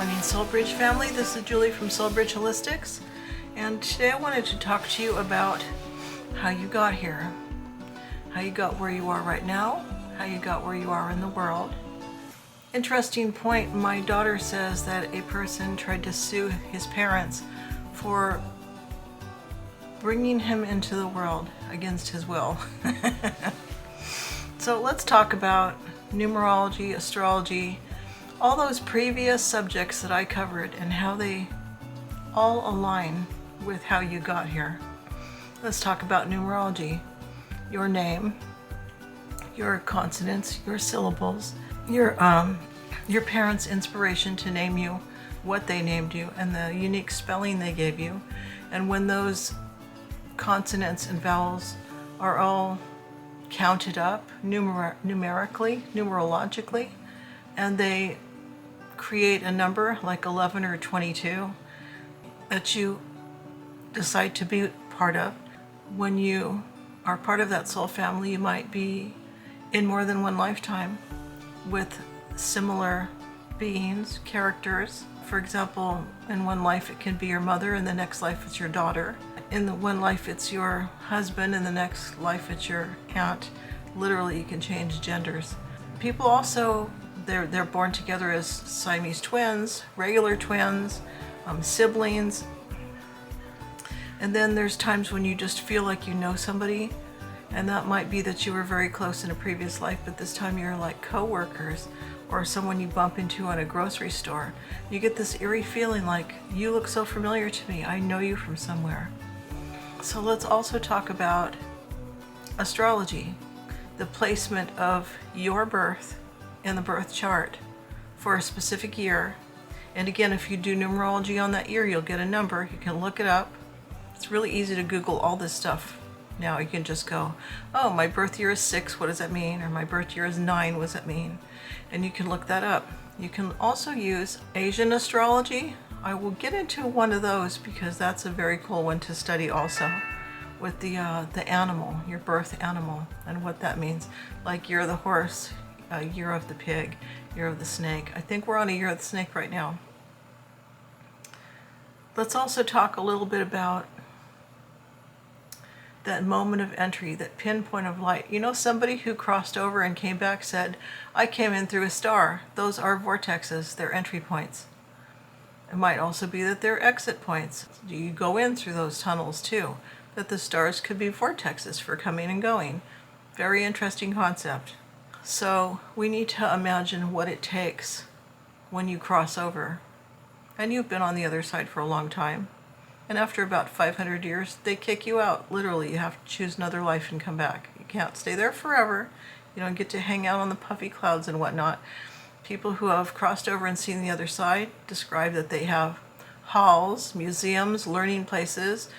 morning, Soulbridge family. This is Julie from Soulbridge Holistics, and today I wanted to talk to you about how you got here, how you got where you are right now, how you got where you are in the world. Interesting point, my daughter says that a person tried to sue his parents for bringing him into the world against his will. So let's talk about numerology, astrology, all those previous subjects that I covered and how they all align with how you got here. Let's talk about numerology. Your name, your consonants, your syllables, your parents' inspiration to name you, what they named you, and the unique spelling they gave you. And when those consonants and vowels are all counted up numerically, numerologically, and they create a number like 11 or 22 that you decide to be part of. When you are part of that soul family, you might be in more than one lifetime with similar beings, characters. For example, in one life it can be your mother, in the next life it's your daughter. In the one life it's your husband, in the next life it's your aunt. Literally, you can change genders. People also, they're born together as Siamese twins, regular twins, siblings. And then there's times when you just feel like you know somebody, and that might be that you were very close in a previous life, but this time you're like co-workers or someone you bump into in a grocery store. You get this eerie feeling like, you look so familiar to me, I know you from somewhere. So let's also talk about astrology, the placement of your birth in the birth chart for a specific year. And again, if you do numerology on that year, you'll get a number. You can look it up. It's really easy to Google all this stuff. Now you can just go, oh, my birth year is 6, what does that mean? Or my birth year is 9, what does that mean? And you can look that up. You can also use Asian astrology. I will get into one of those because that's a very cool one to study also, with the animal, your birth animal, and what that means. Like year of the horse, year of the pig, year of the snake. I think we're on a year of the snake right now. Let's also talk a little bit about that moment of entry, that pinpoint of light. You know, somebody who crossed over and came back said, I came in through a star. Those are vortexes, they're entry points. It might also be that they're exit points. You go in through those tunnels too, that the stars could be vortexes for coming and going. Very interesting concept. So we need to imagine what it takes when you cross over. And you've been on the other side for a long time. And after about 500 years, they kick you out. Literally, you have to choose another life and come back. You can't stay there forever. You don't get to hang out on the puffy clouds and whatnot. People who have crossed over and seen the other side describe that they have halls, museums, learning places,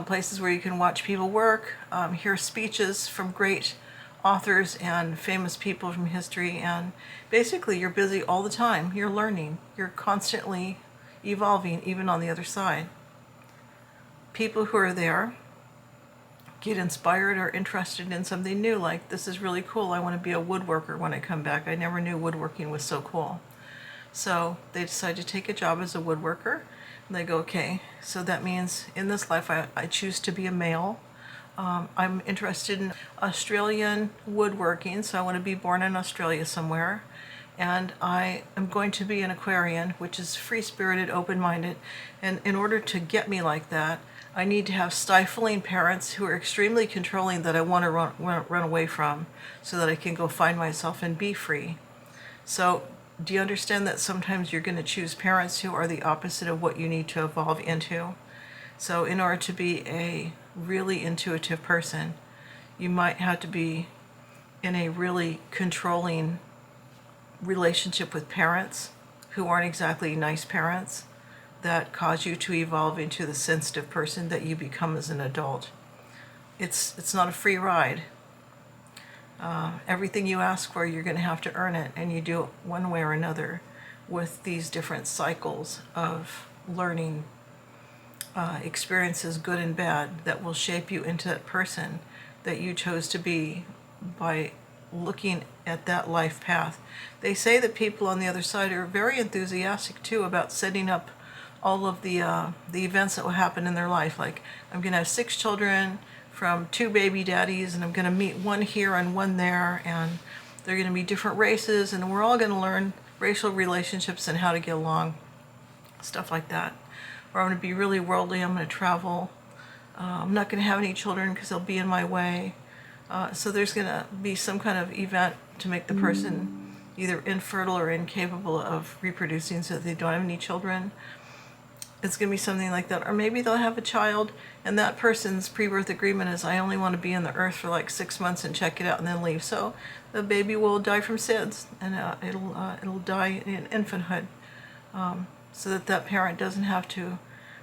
places where you can watch people work, hear speeches from great authors and famous people from history, and basically you're busy all the time. You're learning. You're constantly evolving, even on the other side. People who are there get inspired or interested in something new, like, this is really cool, I want to be a woodworker when I come back. I never knew woodworking was so cool. So they decide to take a job as a woodworker, and they go, okay, so that means in this life I choose to be a male. I'm interested in Australian woodworking, so I want to be born in Australia somewhere. And I am going to be an Aquarian, which is free-spirited, open-minded. And in order to get me like that, I need to have stifling parents who are extremely controlling that I want to run away from, so that I can go find myself and be free. So do you understand that sometimes you're going to choose parents who are the opposite of what you need to evolve into? So in order to be a really intuitive person, you might have to be in a really controlling relationship with parents who aren't exactly nice parents, that cause you to evolve into the sensitive person that you become as an adult. It's not a free ride. Everything you ask for, you're going to have to earn it, and you do it one way or another with these different cycles of learning experiences, good and bad, that will shape you into that person that you chose to be by looking at that life path. They say that people on the other side are very enthusiastic too about setting up all of the events that will happen in their life. Like, I'm going to have 6 children from 2 baby daddies, and I'm going to meet one here and one there, and they're going to be different races, and we're all going to learn racial relationships and how to get along, stuff like that. Or I'm going to be really worldly, I'm going to travel. I'm not going to have any children because they'll be in my way. So there's going to be some kind of event to make the person either infertile or incapable of reproducing so that they don't have any children. It's going to be something like that. Or maybe they'll have a child and that person's pre-birth agreement is, I only want to be in the earth for like 6 months and check it out and then leave. So the baby will die from SIDS, and it'll die in infanthood, so that that parent doesn't have to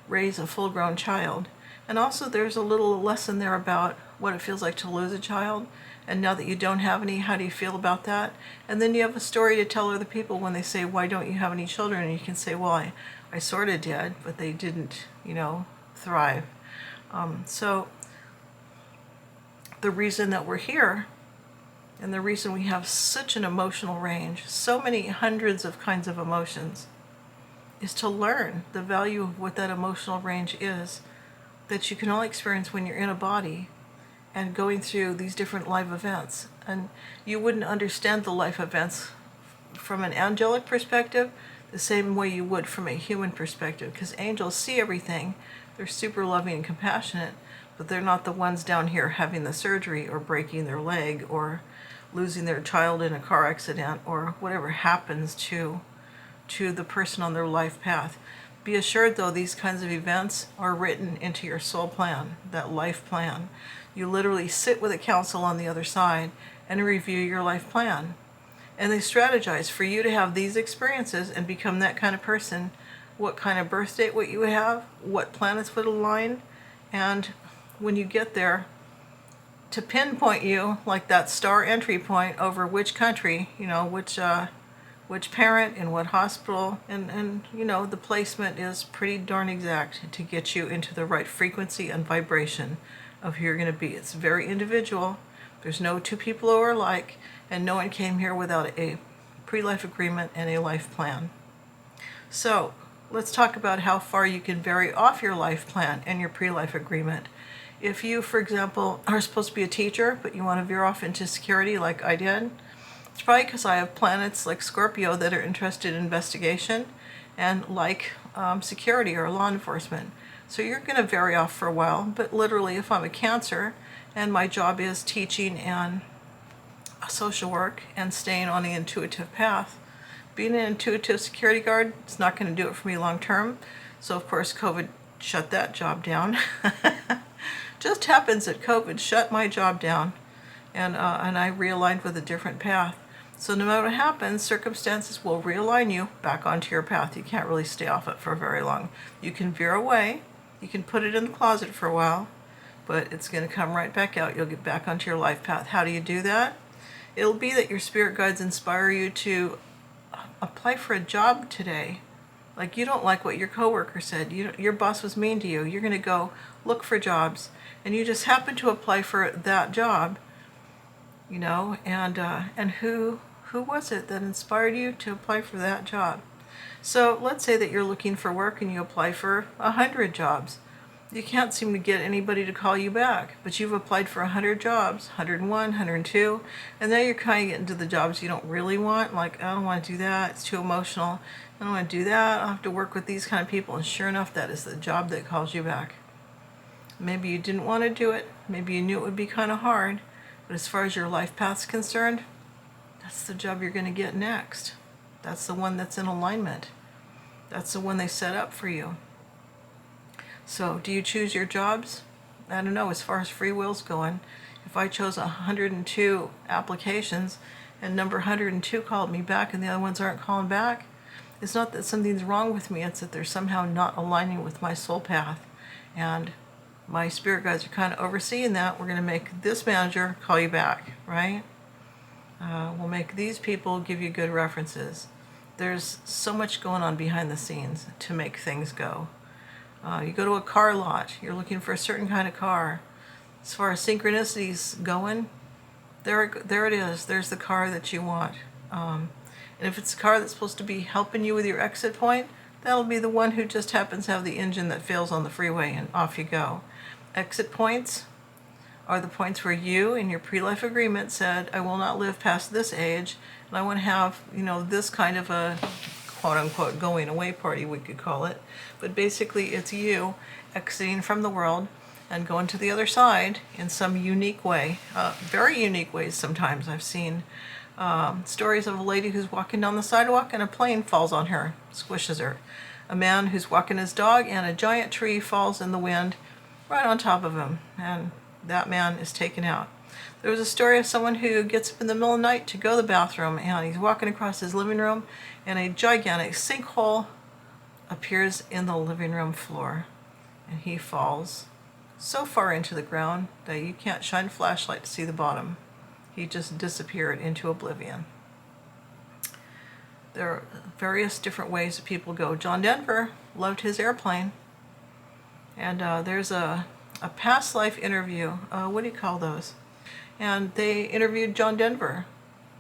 raise a full-grown child. And also there's a little lesson there about what it feels like to lose a child. And now that you don't have any, how do you feel about that? And then you have a story to tell other people when they say, why don't you have any children? And you can say, well, I sort of did, but they didn't, thrive. So the reason that we're here, and the reason we have such an emotional range, so many hundreds of kinds of emotions, is to learn the value of what that emotional range is, that you can only experience when you're in a body and going through these different life events. And you wouldn't understand the life events from an angelic perspective the same way you would from a human perspective, because angels see everything. They're super loving and compassionate, but they're not the ones down here having the surgery or breaking their leg or losing their child in a car accident or whatever happens to the person on their life path. Be assured, though, these kinds of events are written into your soul plan, that life plan. You literally sit with a council on the other side and review your life plan. And they strategize for you to have these experiences and become that kind of person, what kind of birth date what you would have, what planets would align, and when you get there, to pinpoint you like that star entry point over which country, which parent in what hospital, and the placement is pretty darn exact to get you into the right frequency and vibration of who you're going to be. It's very individual. There's no 2 people who are alike, and no one came here without a pre-life agreement and a life plan. So let's talk about how far you can vary off your life plan and your pre-life agreement. If you, for example, are supposed to be a teacher, but you want to veer off into security like I did, it's probably because I have planets like Scorpio that are interested in investigation and like security or law enforcement. So you're going to vary off for a while, but literally if I'm a Cancer and my job is teaching and social work and staying on the intuitive path, being an intuitive security guard is not going to do it for me long term. So of course COVID shut that job down. Just happens that COVID shut my job down, and I realigned with a different path. So no matter what happens, circumstances will realign you back onto your path. You can't really stay off it for very long. You can veer away, you can put it in the closet for a while, but it's going to come right back out. You'll get back onto your life path. How do you do that? It'll be that your spirit guides inspire you to apply for a job today. Like, you don't like what your coworker said. Your boss was mean to you. You're going to go look for jobs, and you just happen to apply for that job, and who was it that inspired you to apply for that job? So let's say that you're looking for work and you apply for 100 jobs. You can't seem to get anybody to call you back, but you've applied for 100 jobs, 101, 102, and now you're kind of getting to the jobs you don't really want. Like, I don't want to do that, it's too emotional. I don't want to do that, I'll have to work with these kind of people. And sure enough, that is the job that calls you back. Maybe you didn't want to do it, maybe you knew it would be kind of hard, but as far as your life path's concerned, that's the job you're going to get next. That's the one that's in alignment. That's the one they set up for you. So do you choose your jobs? I don't know, as far as free will's going. If I chose 102 applications and number 102 called me back and the other ones aren't calling back, it's not that something's wrong with me, it's that they're somehow not aligning with my soul path. And my spirit guides are kind of overseeing that. We're going to make this manager call you back, right? We'll make these people give you good references. There's so much going on behind the scenes to make things go. You go to a car lot, you're looking for a certain kind of car. As far as synchronicities going, There it is. There's the car that you want. And if it's a car that's supposed to be helping you with your exit point, that'll be the one who just happens to have the engine that fails on the freeway, and off you go. Exit points are the points where you, in your pre-life agreement, said, I will not live past this age, and I want to have, this kind of a quote-unquote going away party, we could call it. But basically, it's you exiting from the world and going to the other side in some unique way. Very unique ways sometimes. I've seen stories of a lady who's walking down the sidewalk and a plane falls on her, squishes her. A man who's walking his dog and a giant tree falls in the wind right on top of him, and that man is taken out. There was a story of someone who gets up in the middle of the night to go to the bathroom, and he's walking across his living room, and a gigantic sinkhole appears in the living room floor, and he falls so far into the ground that you can't shine a flashlight to see the bottom. He just disappeared into oblivion. There are various different ways that people go. John Denver loved his airplane, and there's a past life interview. What do you call those? And they interviewed John Denver,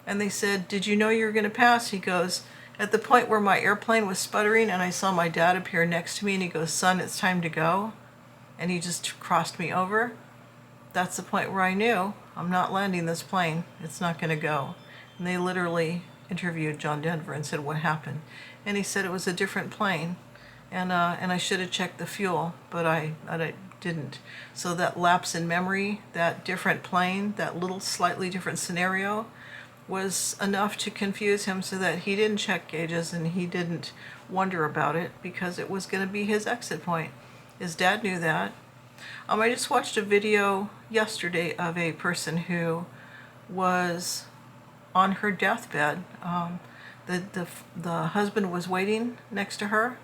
and they said, did you know you were going to pass? He goes, at the point where my airplane was sputtering and I saw my dad appear next to me, and he goes, son, it's time to go. And he just crossed me over. That's the point where I knew I'm not landing this plane. It's not going to go. And they literally interviewed John Denver and said, what happened? And he said it was a different plane. And I should have checked the fuel, but I didn't. So that lapse in memory, that different plane, that little slightly different scenario was enough to confuse him so that he didn't check gauges and he didn't wonder about it because it was going to be his exit point. His dad knew that. I just watched a video yesterday of a person who was on her deathbed. The husband was waiting next to her,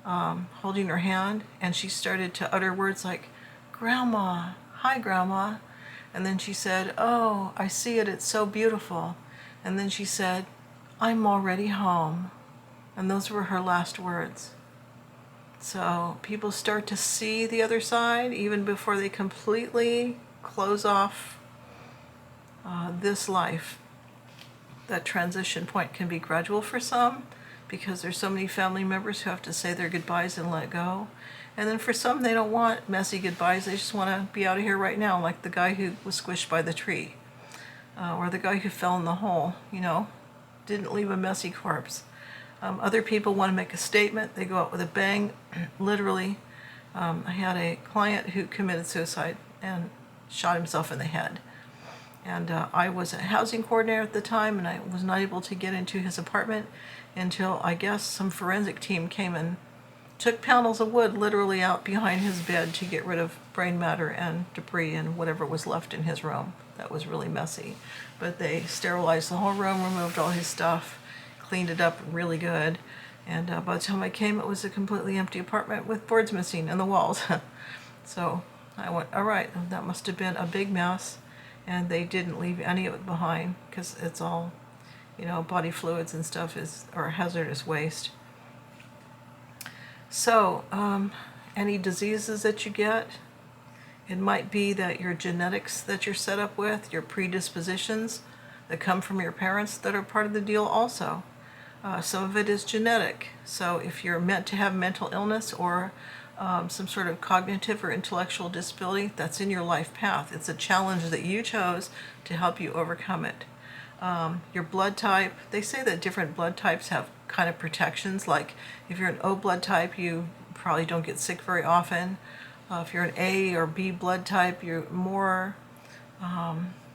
holding her hand, and she started to utter words like, Grandma, hi Grandma. And then she said, oh, I see it, it's so beautiful. And then she said, I'm already home. And those were her last words. So people start to see the other side even before they completely close off this life. That transition point can be gradual for some because there's so many family members who have to say their goodbyes and let go. And then for some, they don't want messy goodbyes. They just want to be out of here right now, like the guy who was squished by the tree. Or the guy who fell in the hole, didn't leave a messy corpse. Other people want to make a statement. They go out with a bang, literally. I had a client who committed suicide and shot himself in the head. And I was a housing coordinator at the time, and I was not able to get into his apartment until, I guess, some forensic team came and took panels of wood literally out behind his bed to get rid of brain matter and debris and whatever was left in his room. That was really messy. But they sterilized the whole room, removed all his stuff, cleaned it up really good, and by the time I came, it was a completely empty apartment with boards missing in the walls. So I went, all right, that must have been a big mess, and they didn't leave any of it behind because it's all, body fluids and stuff or hazardous waste. So any diseases that you get, it might be that your genetics that you're set up with, your predispositions that come from your parents that are part of the deal also. Some of it is genetic. So if you're meant to have mental illness or some sort of cognitive or intellectual disability, that's in your life path. It's a challenge that you chose to help you overcome it. Your blood type, they say that different blood types have kind of protections. Like if you're an O blood type, you probably don't get sick very often. If you're an A or B blood type, you're more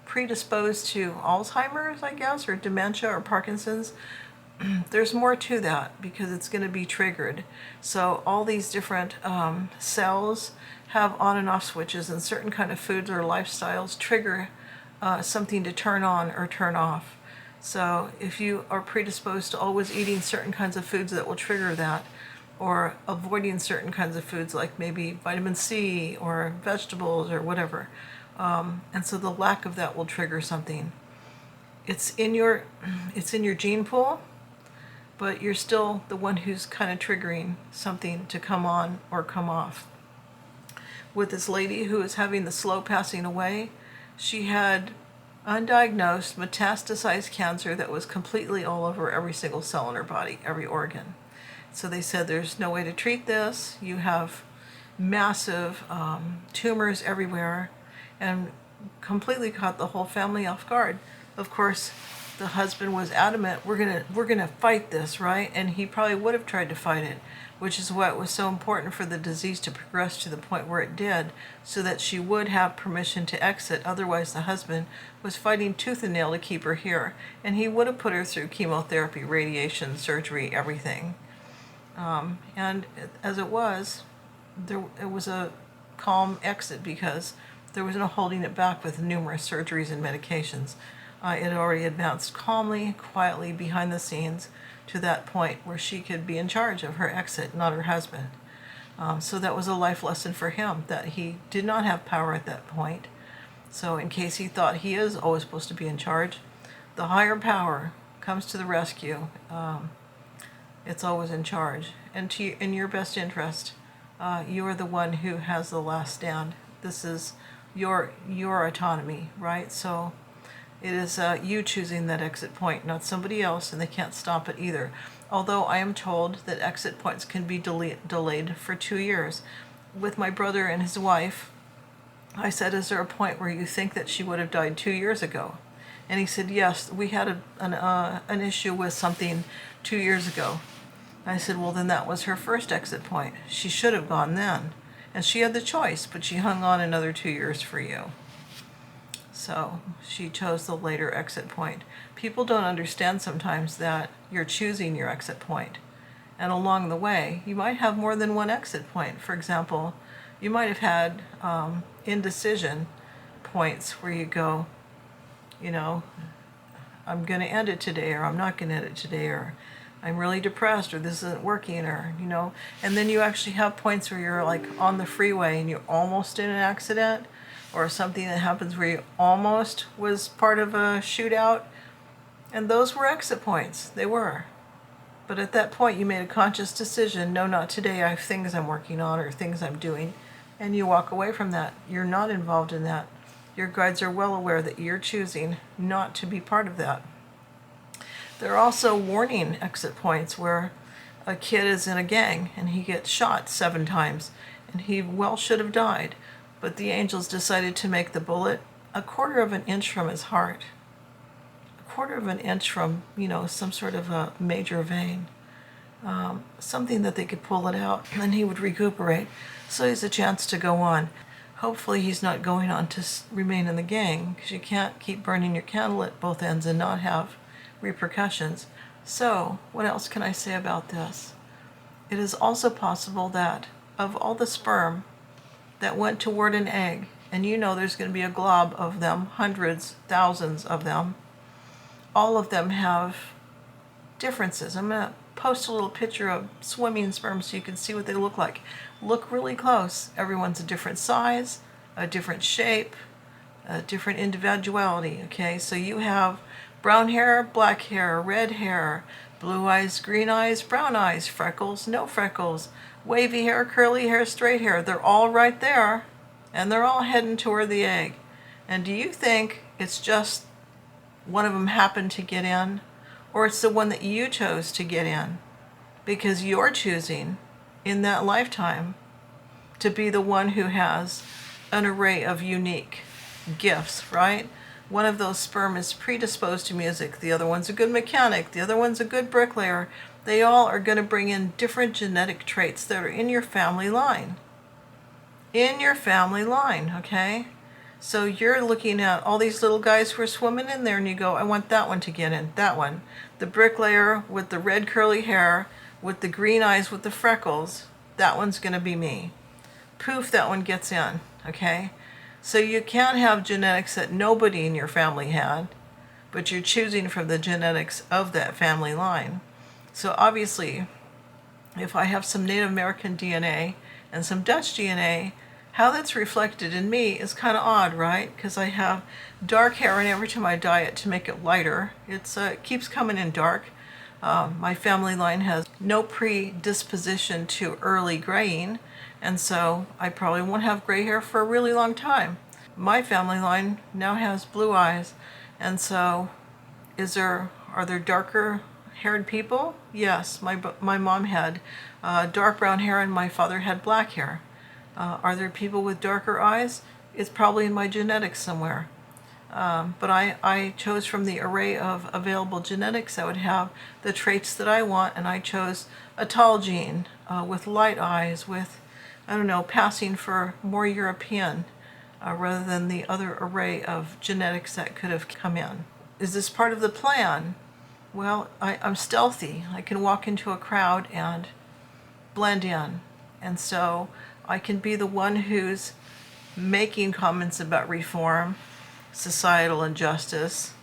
predisposed to Alzheimer's, I guess, or dementia or Parkinson's. There's more to that because it's going to be triggered. So all these different cells have on and off switches, and certain kind of foods or lifestyles trigger something to turn on or turn off. So if you are predisposed to always eating certain kinds of foods that will trigger that, or avoiding certain kinds of foods like maybe vitamin C or vegetables or whatever, and so the lack of that will trigger something. It's in your gene pool, but you're still the one who's kind of triggering something to come on or come off. With this lady who is having the slow passing away, she had undiagnosed, metastasized cancer that was completely all over every single cell in her body, every organ. So they said, there's no way to treat this. You have massive tumors everywhere, and completely caught the whole family off guard. Of course, the husband was adamant, we're gonna fight this, right? And he probably would have tried to fight it, which is why it was so important for the disease to progress to the point where it did, so that she would have permission to exit. Otherwise, the husband was fighting tooth and nail to keep her here, and he would have put her through chemotherapy, radiation, surgery, everything. And as it was, it was a calm exit, because there was no holding it back with numerous surgeries and medications. It had already advanced calmly, quietly, behind the scenes, to that point where she could be in charge of her exit, not her husband. So that was a life lesson for him, that he did not have power at that point. So in case he thought he is always supposed to be in charge, the higher power comes to the rescue. It's always in charge, and in your best interest. You are the one who has the last stand. This is your autonomy, right? So it is you choosing that exit point, not somebody else, and they can't stop it either. Although I am told that exit points can be delayed for 2 years. With my brother and his wife, I said, is there a point where you think that she would have died 2 years ago? And he said, yes, we had an issue with something 2 years ago. I said, well, then that was her first exit point. She should have gone then. And she had the choice, but she hung on another 2 years for you. So she chose the later exit point. People don't understand sometimes that you're choosing your exit point. And along the way, you might have more than one exit point. For example, you might have had indecision points where you go, I'm going to end it today, or I'm not going to end it today, or I'm really depressed, or this isn't working, or, and then you actually have points where you're like on the freeway and you're almost in an accident, or something that happens where you almost was part of a shootout. And those were exit points. They were. But at that point, you made a conscious decision, no, not today, I have things I'm working on or things I'm doing. And you walk away from that. You're not involved in that. Your guides are well aware that you're choosing not to be part of that. There are also warning exit points where a kid is in a gang and he gets shot 7 times and he well should have died, but the angels decided to make the bullet 1/4 of an inch from his heart, 1/4 of an inch from, some sort of a major vein, something that they could pull it out and he would recuperate, so he has a chance to go on. Hopefully he's not going on to remain in the gang, because you can't keep burning your candle at both ends and not have repercussions. So, what else can I say about this? It is also possible that of all the sperm that went toward an egg, and there's going to be a glob of them, hundreds, thousands of them, all of them have differences. I'm going to post a little picture of swimming sperm so you can see what they look like. Look really close. Everyone's a different size, a different shape, a different individuality, okay? So you have brown hair, black hair, red hair, blue eyes, green eyes, brown eyes, freckles, no freckles, wavy hair, curly hair, straight hair. They're all right there, and they're all heading toward the egg. And do you think it's just one of them happened to get in, or it's the one that you chose to get in? Because you're choosing in that lifetime to be the one who has an array of unique gifts, right? One of those sperm is predisposed to music. The other one's a good mechanic. The other one's a good bricklayer. They all are going to bring in different genetic traits that are in your family line. In your family line, okay? So you're looking at all these little guys who are swimming in there and you go, I want that one to get in, that one. The bricklayer with the red curly hair, with the green eyes, with the freckles, that one's going to be me. Poof, that one gets in, okay? So you can't have genetics that nobody in your family had, but you're choosing from the genetics of that family line. So obviously, if I have some Native American DNA and some Dutch DNA, how that's reflected in me is kind of odd, right? Because I have dark hair, and every time I dye it to make it lighter, it keeps coming in dark. My family line has no predisposition to early graying, and so I probably won't have gray hair for a really long time. My family line now has blue eyes, and so are there darker haired people? Yes, my mom had dark brown hair and my father had black hair. Are there people with darker eyes? It's probably in my genetics somewhere. But I chose from the array of available genetics that would have the traits that I want, and I chose a tall gene with light eyes, with, I don't know, passing for more European rather than the other array of genetics that could have come in. Is this part of the plan? Well, I'm stealthy. I can walk into a crowd and blend in. And so I can be the one who's making comments about reform, societal injustice,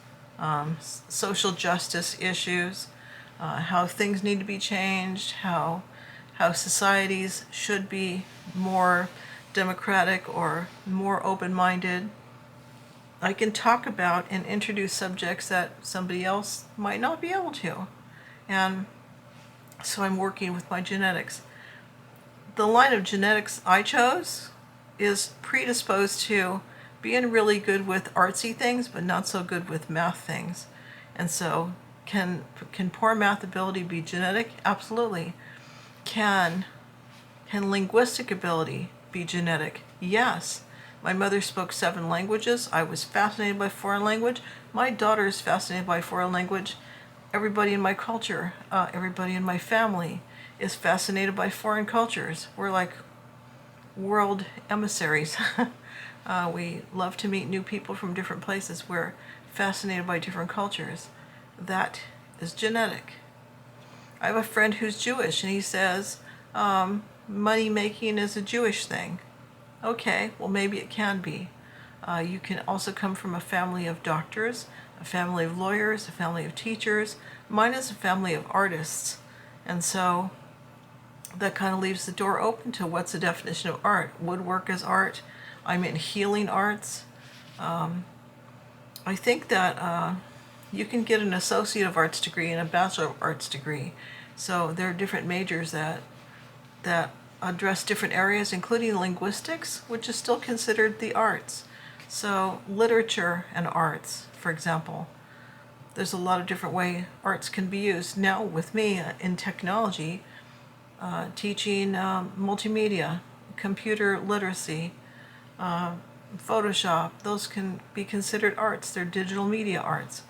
social justice issues, how things need to be changed, how societies should be more democratic or more open-minded. I can talk about and introduce subjects that somebody else might not be able to. And so I'm working with my genetics. The line of genetics I chose is predisposed to being really good with artsy things, but not so good with math things. And so can poor math ability be genetic? Absolutely. Can linguistic ability be genetic? Yes. My mother spoke 7 languages. I was fascinated by foreign language. My daughter is fascinated by foreign language. Everybody in my culture, everybody in my family is fascinated by foreign cultures. We're like world emissaries. We love to meet new people from different places. We're fascinated by different cultures. That is genetic. I have a friend who's Jewish, and he says money making is a Jewish thing. Okay, well, maybe it can be. You can also come from a family of doctors, a family of lawyers, a family of teachers. Mine is a family of artists. And so that kind of leaves the door open to what's the definition of art. Woodwork is art. I'm in healing arts. I think that you can get an Associate of Arts degree and a Bachelor of Arts degree. So there are different majors that address different areas, including linguistics, which is still considered the arts. So literature and arts, for example. There's a lot of different ways arts can be used. Now with me in technology, teaching multimedia, computer literacy, Photoshop, those can be considered arts. They're digital media arts.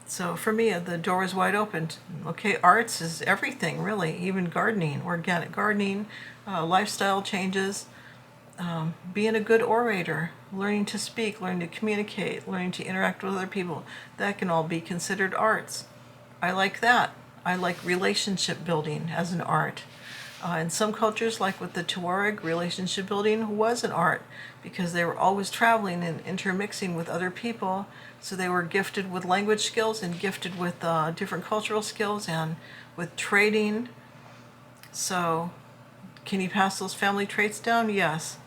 So for me, the door is wide open. Okay, arts is everything, really, even gardening, organic gardening, lifestyle changes, being a good orator, learning to speak, learning to communicate, learning to interact with other people. That can all be considered arts. I like that. I like relationship building as an art. In some cultures, like with the Tuareg, relationship building was an art because they were always traveling and intermixing with other people. So they were gifted with language skills and gifted with different cultural skills and with trading. So can you pass those family traits down? Yes.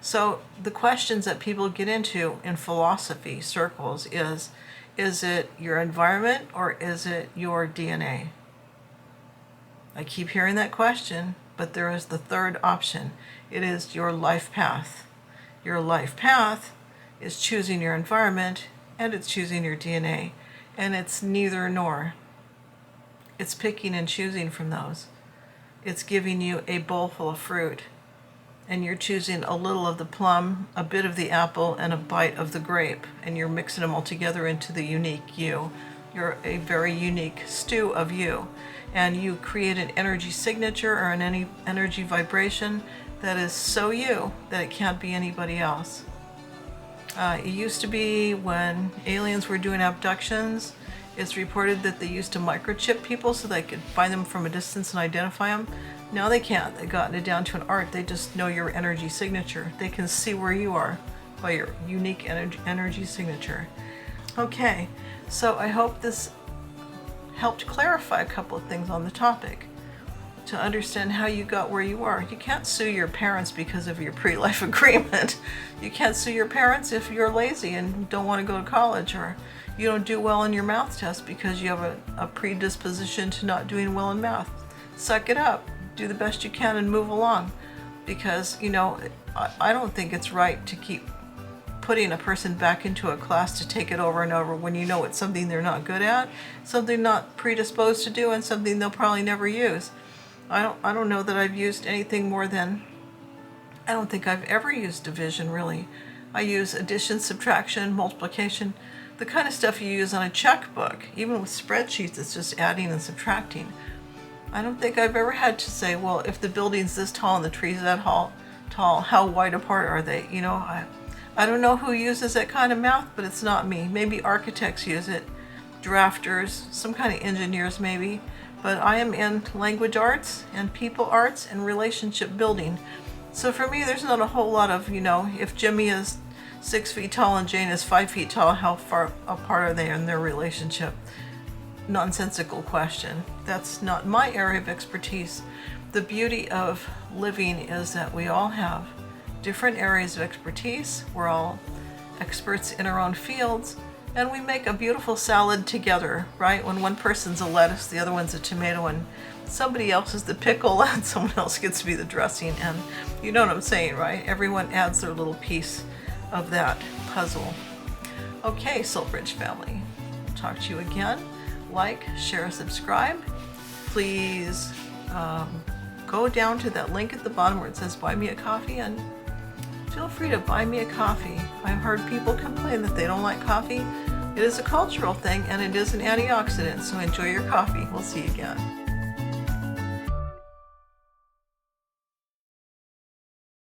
So the questions that people get into in philosophy circles is it your environment or is it your DNA? I keep hearing that question, but there is the third option. It is your life path. Your life path is choosing your environment and it's choosing your DNA. And it's neither nor. It's picking and choosing from those. It's giving you a bowl full of fruit. And you're choosing a little of the plum, a bit of the apple, and a bite of the grape. And you're mixing them all together into the unique you. You're a very unique stew of you. And you create an energy signature or an energy vibration that is so you that it can't be anybody else. It used to be when aliens were doing abductions, it's reported that they used to microchip people so they could find them from a distance and identify them. Now they can't. They've gotten it down to an art. They just know your energy signature. They can see where you are by your unique energy signature. Okay, so I hope this helped clarify a couple of things on the topic to understand how you got where you are. You can't sue your parents because of your pre-life agreement. You can't sue your parents if you're lazy and don't want to go to college, or you don't do well in your math test because you have a predisposition to not doing well in math. Suck it up. Do the best you can and move along. Because, I don't think it's right to keep putting a person back into a class to take it over and over when you know it's something they're not good at, something not predisposed to do, and something they'll probably never use. I don't know that I've used anything more than, I don't think I've ever used division really. I use addition, subtraction, multiplication, the kind of stuff you use on a checkbook. Even with spreadsheets, it's just adding and subtracting. I don't think I've ever had to say, well, if the building's this tall and the tree's that tall, how wide apart are they? You know, I don't know who uses that kind of math, but it's not me. Maybe architects use it, drafters, some kind of engineers maybe. But I am in language arts and people arts and relationship building. So for me, there's not a whole lot of, you know, if Jimmy is 6 feet tall and Jane is 5 feet tall, how far apart are they in their relationship? Nonsensical question. That's not my area of expertise. The beauty of living is that we all have different areas of expertise. We're all experts in our own fields, and we make a beautiful salad together, right? When one person's a lettuce, the other one's a tomato, and somebody else is the pickle, and someone else gets to be the dressing. And you know what I'm saying, right? Everyone adds their little piece of that puzzle. Okay, Soulbridge family, talk to you again. Like, share, subscribe. Please go down to that link at the bottom where it says buy me a coffee, and feel free to buy me a coffee. I've heard people complain that they don't like coffee. It is a cultural thing, and it is an antioxidant, so enjoy your coffee. We'll see you again.